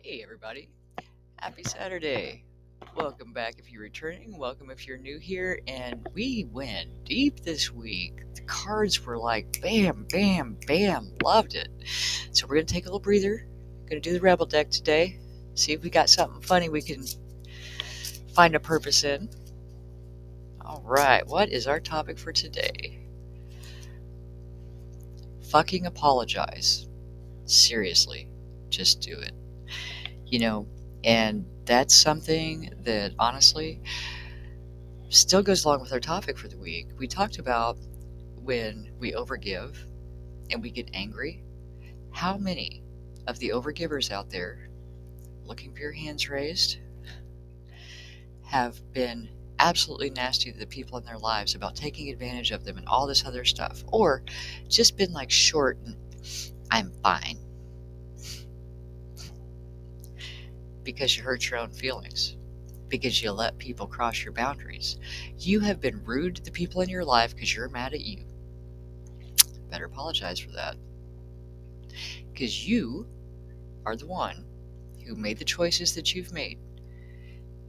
Hey, everybody. Happy Saturday. Welcome back if you're returning. Welcome if you're new here. And we went deep this week. The cards were like bam, bam, bam. Loved it. So we're going to take a little breather. Going to do the Rebel deck today. See if we got something funny we can find a purpose in. All right. What is our topic for today? Fucking apologize. Seriously. Just do it. And that's something that honestly still goes along with our topic for the week. We talked about when we overgive and we get angry. How many of the overgivers out there, looking for your hands raised, have been absolutely nasty to the people in their lives about taking advantage of them and all this other stuff? Or just been like short and I'm fine because you hurt your own feelings, because you let people cross your boundaries. You have been rude to the people in your life because you're mad at you. Better apologize for that. Because you are the one who made the choices that you've made.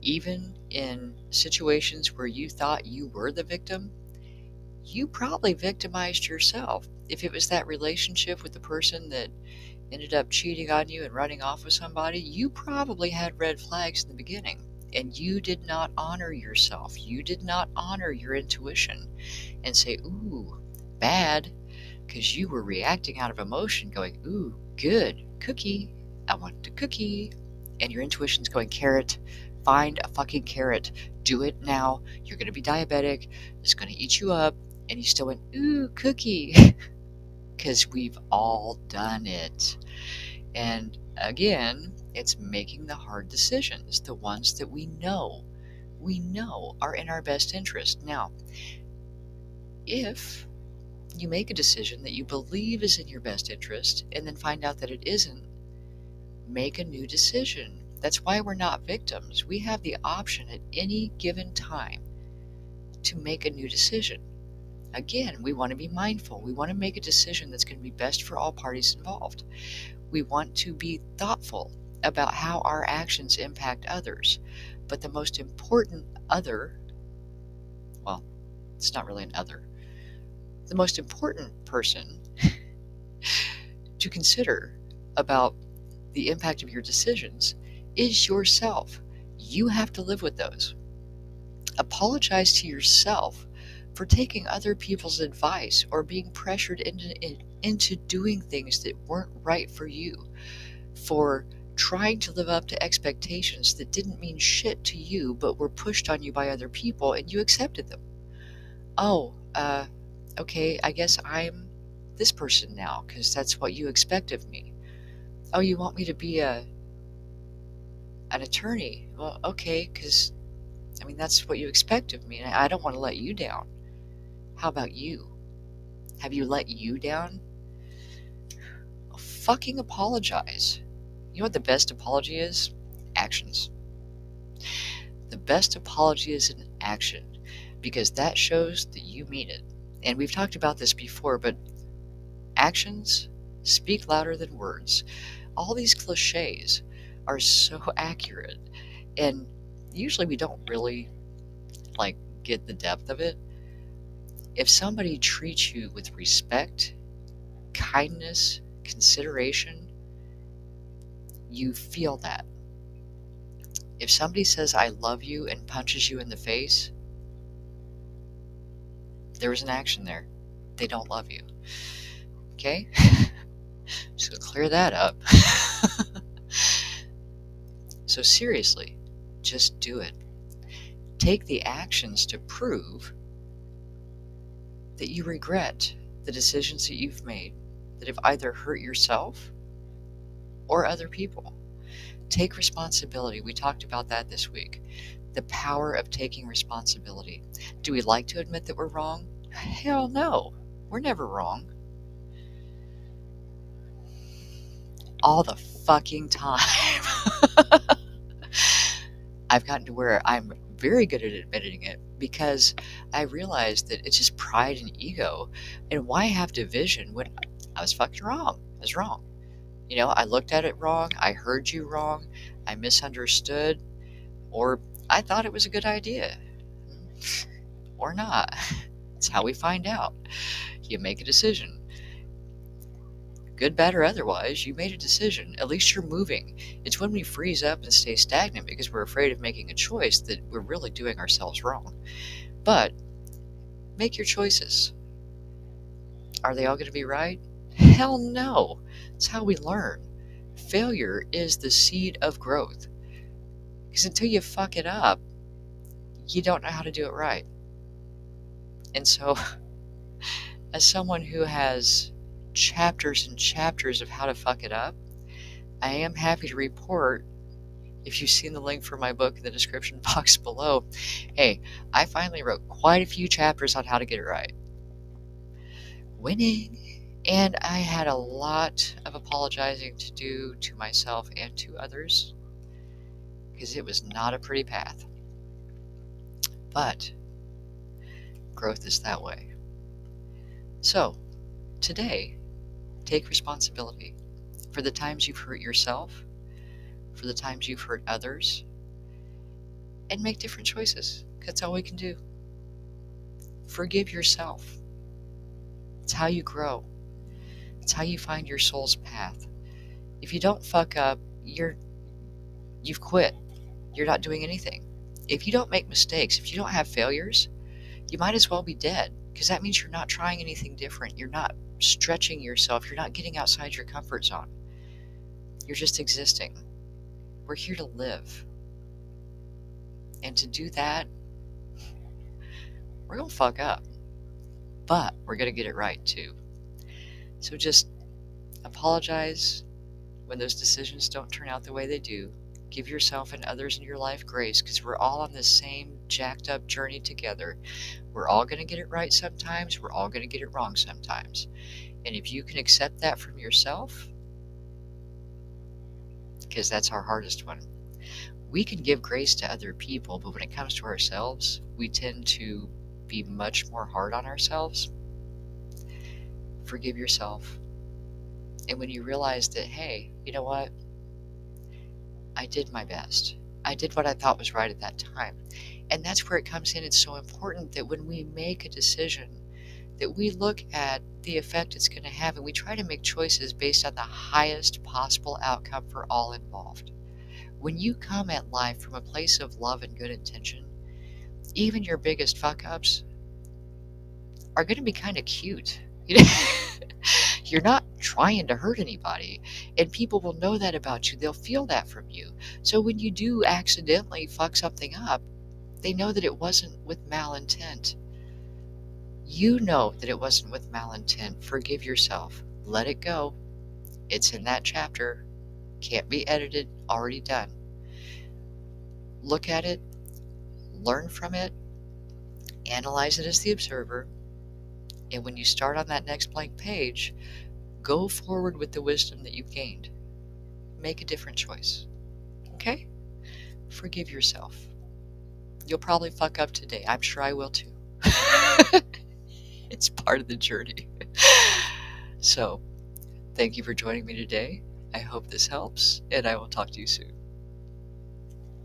Even in situations where you thought you were the victim, you probably victimized yourself. If it was that relationship with the person that ended up cheating on you and running off with somebody, you probably had red flags in the beginning. And you did not honor yourself. You did not honor your intuition and say, ooh, bad, because you were reacting out of emotion, going, ooh, good, cookie, I want a cookie. And your intuition's going, carrot, find a fucking carrot, do it now, you're going to be diabetic, it's going to eat you up. And you still went, ooh, cookie, because we've all done it. And again, it's making the hard decisions, the ones that we know are in our best interest. Now, if you make a decision that you believe is in your best interest and then find out that it isn't, make a new decision. That's why we're not victims. We have the option at any given time to make a new decision. Again, we want to be mindful. We want to make a decision that's going to be best for all parties involved. We want to be thoughtful about how our actions impact others. But the most important other, well, it's not really an other, the most important person to consider about the impact of your decisions is yourself. You have to live with those. Apologize to yourself for taking other people's advice or being pressured into doing things that weren't right for you, for trying to live up to expectations that didn't mean shit to you but were pushed on you by other people and you accepted them. Oh, okay, I guess I'm this person now because that's what you expect of me. Oh, you want me to be an attorney? Well, okay, because that's what you expect of me, and I don't want to let you down. How about you? Have you let you down? Oh, fucking apologize. You know what the best apology is? Actions. The best apology is an action because that shows that you mean it. And we've talked about this before, but actions speak louder than words. All these cliches are so accurate, and usually we don't really get the depth of it. If somebody treats you with respect, kindness, consideration, you feel that. If somebody says I love you and punches you in the face, there was an action there. They don't love you. Okay? Just gonna clear that up. So seriously, just do it. Take the actions to prove that you regret the decisions that you've made that have either hurt yourself or other people. Take responsibility. We talked about that this week. The power of taking responsibility. Do we like to admit that we're wrong? Hell no. We're never wrong. All the fucking time. I've gotten to where I'm very good at admitting it because I realized that it's just pride and ego. And why have division when I was fucking wrong? I was wrong. I looked at it wrong, I heard you wrong, I misunderstood, or I thought it was a good idea. Or not. It's how we find out. You make a decision. Good, bad, or otherwise, you made a decision. At least you're moving. It's when we freeze up and stay stagnant because we're afraid of making a choice that we're really doing ourselves wrong. But make your choices. Are they all going to be right? Hell no. It's how we learn. Failure is the seed of growth. Because until you fuck it up, you don't know how to do it right. And so, as someone who has chapters and chapters of how to fuck it up, I am happy to report, if you've seen the link for my book in the description box below, hey, I finally wrote quite a few chapters on how to get it right. Winning. And I had a lot of apologizing to do to myself and to others because it was not a pretty path. But growth is that way. So, today, take responsibility for the times you've hurt yourself, for the times you've hurt others, and make different choices. That's all we can do. Forgive yourself. It's how you grow. It's how you find your soul's path. If you don't fuck up, you've quit. You're not doing anything. If you don't make mistakes, if you don't have failures, you might as well be dead, because that means you're not trying anything different. You're not stretching yourself. You're not getting outside your comfort zone. You're just existing. We're here to live. And to do that, we're going to fuck up. But we're going to get it right too. So just apologize when those decisions don't turn out the way they do. Give yourself and others in your life grace, because we're all on the same jacked up journey together. We're all going to get it right sometimes. We're all going to get it wrong sometimes. And if you can accept that from yourself, because that's our hardest one, we can give grace to other people, but when it comes to ourselves, we tend to be much more hard on ourselves. Forgive yourself. And when you realize that, hey, you know what? I did my best. I did what I thought was right at that time. And that's where it comes in. It's so important that when we make a decision, that we look at the effect it's going to have, and we try to make choices based on the highest possible outcome for all involved. When you come at life from a place of love and good intention, even your biggest fuck-ups are going to be kind of cute. You're not trying to hurt anybody, and people will know that about you. They'll feel that from you. So when you do accidentally fuck something up, they know that it wasn't with malintent. You know that it wasn't with malintent. Forgive yourself. Let it go. It's in that chapter. Can't be edited. Already done. Look at it. Learn from it. Analyze it as the observer. And when you start on that next blank page, go forward with the wisdom that you've gained. Make a different choice. Okay? Forgive yourself. You'll probably fuck up today. I'm sure I will too. It's part of the journey. So, thank you for joining me today. I hope this helps, and I will talk to you soon.